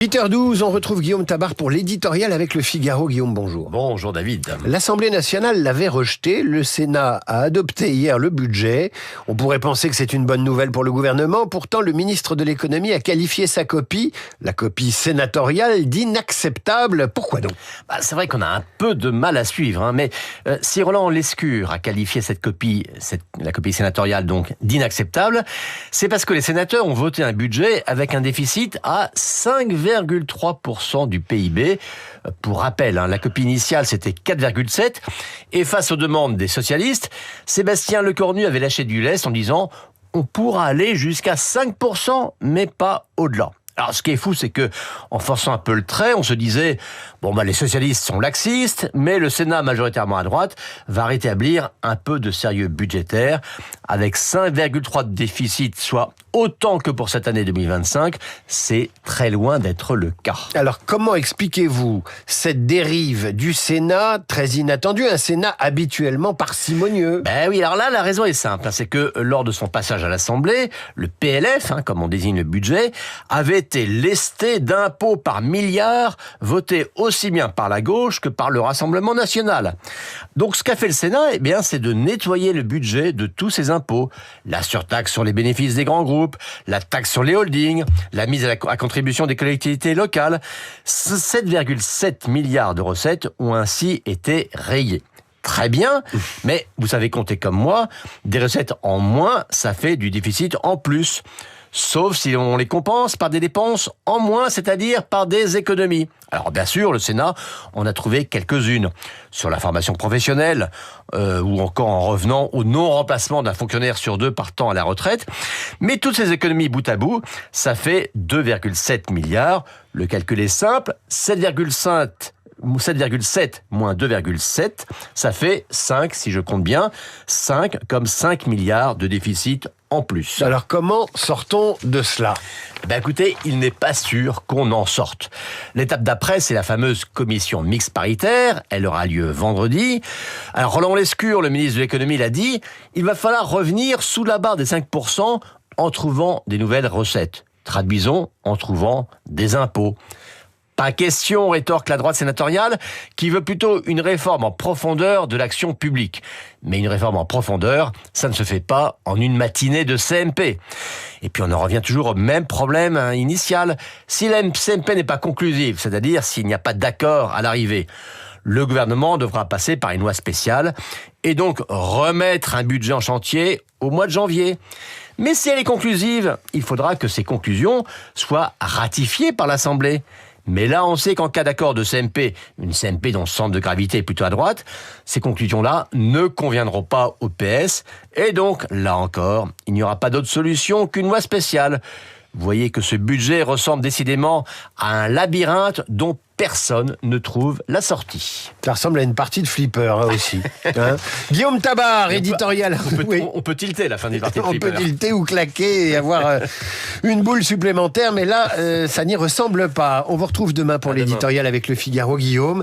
8h12, on retrouve Guillaume Tabar pour l'éditorial avec Le Figaro. Guillaume, bonjour. Bonjour David. L'Assemblée nationale l'avait rejeté, le Sénat a adopté hier le budget. On pourrait penser que c'est une bonne nouvelle pour le gouvernement, pourtant le ministre de l'économie a qualifié sa copie, la copie sénatoriale, d'inacceptable. Pourquoi donc ? C'est vrai qu'on a un peu de mal à suivre, mais si Roland Lescure a qualifié cette copie, la copie sénatoriale donc d'inacceptable, c'est parce que les sénateurs ont voté un budget avec un déficit à 5,3% du PIB. Pour rappel, la copie initiale c'était 4,7%. Et face aux demandes des socialistes, Sébastien Lecornu avait lâché du lest en disant « on pourra aller jusqu'à 5%, mais pas au-delà ». Alors, ce qui est fou, c'est que, en forçant un peu le trait, on se disait, les socialistes sont laxistes, mais le Sénat, majoritairement à droite, va rétablir un peu de sérieux budgétaire, avec 5,3 de déficit, soit autant que pour cette année 2025, c'est très loin d'être le cas. Alors, comment expliquez-vous cette dérive du Sénat, très inattendue, un Sénat habituellement parcimonieux ? Oui, alors là, la raison est simple, c'est que lors de son passage à l'Assemblée, le PLF, comme on désigne le budget, avait été lesté d'impôts par milliards, votés aussi bien par la gauche que par le Rassemblement national. Donc ce qu'a fait le Sénat, c'est de nettoyer le budget de tous ces impôts. La surtaxe sur les bénéfices des grands groupes, la taxe sur les holdings, la mise à contribution des collectivités locales. 7,7 milliards de recettes ont ainsi été rayées. Très bien, mais vous savez compter comme moi, des recettes en moins, ça fait du déficit en plus. Sauf si on les compense par des dépenses en moins, c'est-à-dire par des économies. Alors bien sûr, le Sénat en a trouvé quelques-unes. Sur la formation professionnelle, ou encore en revenant au non-remplacement d'un fonctionnaire sur deux partant à la retraite. Mais toutes ces économies bout à bout, ça fait 2,7 milliards. Le calcul est simple, 7,7 moins 2,7, ça fait 5, si je compte bien, 5 comme 5 milliards de déficit en plus. Alors comment sort-on de cela ? Écoutez, il n'est pas sûr qu'on en sorte. L'étape d'après, c'est la fameuse commission mixte paritaire. Elle aura lieu vendredi. Alors Roland Lescure, le ministre de l'économie, l'a dit, il va falloir revenir sous la barre des 5% en trouvant des nouvelles recettes. Traduisons, en trouvant des impôts. Pas question, rétorque la droite sénatoriale, qui veut plutôt une réforme en profondeur de l'action publique. Mais une réforme en profondeur, ça ne se fait pas en une matinée de CMP. Et puis on en revient toujours au même problème initial. Si la CMP n'est pas conclusive, c'est-à-dire s'il n'y a pas d'accord à l'arrivée, le gouvernement devra passer par une loi spéciale et donc remettre un budget en chantier au mois de janvier. Mais si elle est conclusive, il faudra que ces conclusions soient ratifiées par l'Assemblée. Mais là, on sait qu'en cas d'accord de CMP, une CMP dont le centre de gravité est plutôt à droite, ces conclusions-là ne conviendront pas au PS. Et donc, là encore, il n'y aura pas d'autre solution qu'une loi spéciale. Vous voyez que ce budget ressemble décidément à un labyrinthe dont personne ne trouve la sortie. Ça ressemble à une partie de flipper aussi. Guillaume Tabar, éditorial. On peut tilter la fin d'une partie de flipper. On peut tilter ou claquer et avoir une boule supplémentaire, mais là, ça n'y ressemble pas. On vous retrouve demain pour l'éditorial avec Le Figaro, Guillaume.